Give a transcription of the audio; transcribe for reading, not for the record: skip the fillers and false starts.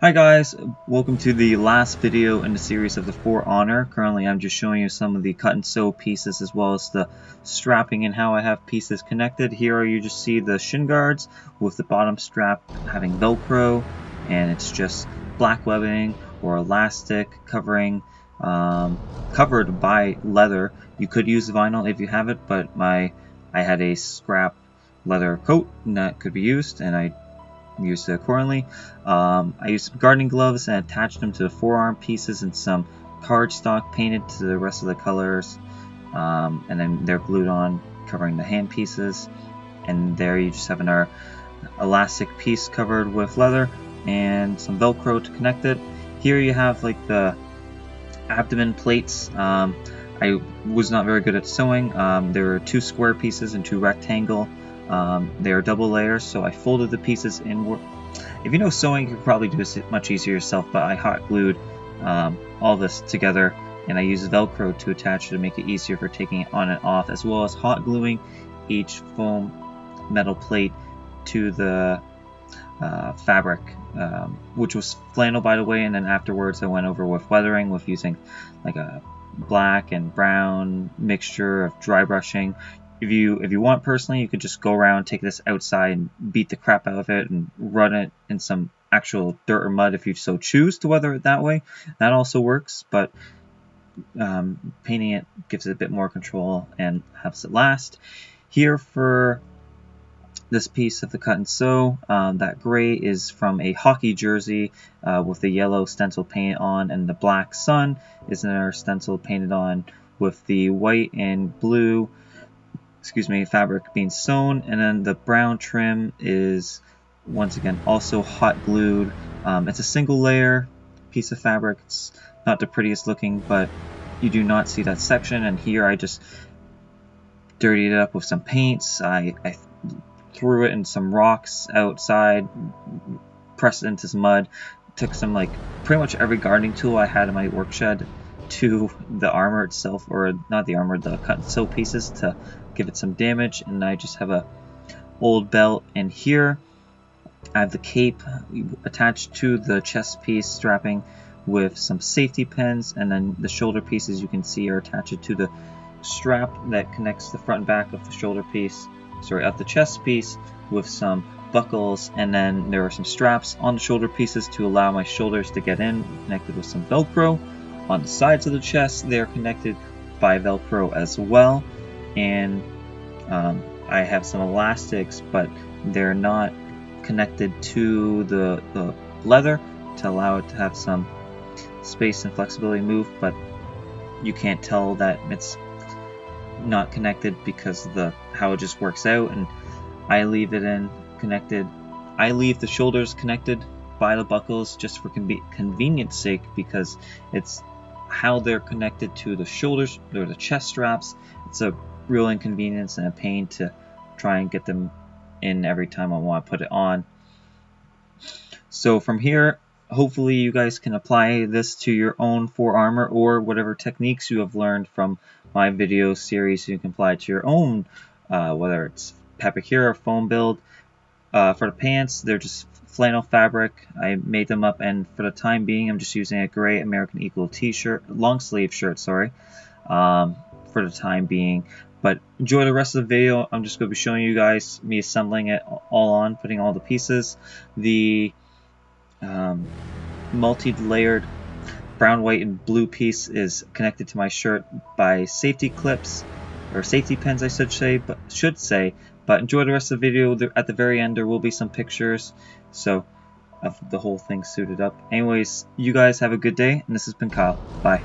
Hi guys, welcome to the last video in the series of the For Honor. Currently I'm just showing you some of the cut and sew pieces as well as the strapping and how I have pieces connected. Here you just see the shin guards with the bottom strap having Velcro, and it's just black webbing or elastic covering, covered by leather. You could use vinyl if you have it, but I had a scrap leather coat and that could be used, and I used it accordingly. I used some gardening gloves and attached them to the forearm pieces and some cardstock painted to the rest of the colors, and then they're glued on covering the hand pieces. And there you just have an elastic piece covered with leather and some Velcro to connect it. Here you have like the abdomen plates. I was not very good at sewing. There were 2 square pieces and 2 rectangle. They are double layers, so I folded the pieces inward. If you know sewing, you could probably do this much easier yourself, but I hot glued all this together, and I used Velcro to attach it to make it easier for taking it on and off, as well as hot gluing each foam metal plate to the fabric, which was flannel, by the way. And then afterwards I went over with weathering with using like a black and brown mixture of dry brushing. If you want personally, you could just go around, take this outside and beat the crap out of it and run it in some actual dirt or mud if you so choose to weather it that way. That also works, but painting it gives it a bit more control and helps it last. Here for this piece of the cut and sew, that gray is from a hockey jersey with the yellow stencil painted on, and the black sun is another stencil painted on with the white and blue fabric being sewn. And then the brown trim is once again also hot glued. It's a single layer piece of fabric. It's not the prettiest looking, but you do not see that section. And here I just dirtied it up with some paints. I threw it in some rocks outside, pressed it into some mud, took some pretty much every gardening tool I had in my work shed to the armor itself, or not the armor, the cut and sew pieces, to give it some damage. And I just have a old belt, and here I have the cape attached to the chest piece strapping with some safety pins, and then the shoulder pieces you can see are attached to the strap that connects the front and back of the shoulder piece, of the chest piece, with some buckles. And then there are some straps on the shoulder pieces to allow my shoulders to get in, connected with some Velcro. On the sides of the chest, they are connected by Velcro as well. And I have some elastics, but they're not connected to the leather to allow it to have some space and flexibility move, but you can't tell that it's not connected because of how it just works out. And I leave it in connected. I leave the shoulders connected by the buckles just for convenience sake, because it's how they're connected to the shoulders or the chest straps. It's a real inconvenience and a pain to try and get them in every time I want to put it on. So from here, hopefully you guys can apply this to your own forearmor, or whatever techniques you have learned from my video series you can apply to your own, whether it's Pepakura or foam build. For the pants, they're just flannel fabric. I made them up, and for the time being I'm just using a gray American Eagle t-shirt, long sleeve shirt, for the time being. But enjoy the rest of the video. I'm just going to be showing you guys me assembling it all on, putting all the pieces. The multi-layered brown, white, and blue piece is connected to my shirt by safety clips, or safety pins I should say. But enjoy the rest of the video. At the very end there will be some pictures of the whole thing suited up. Anyways, you guys have a good day, and this has been Kyle. Bye.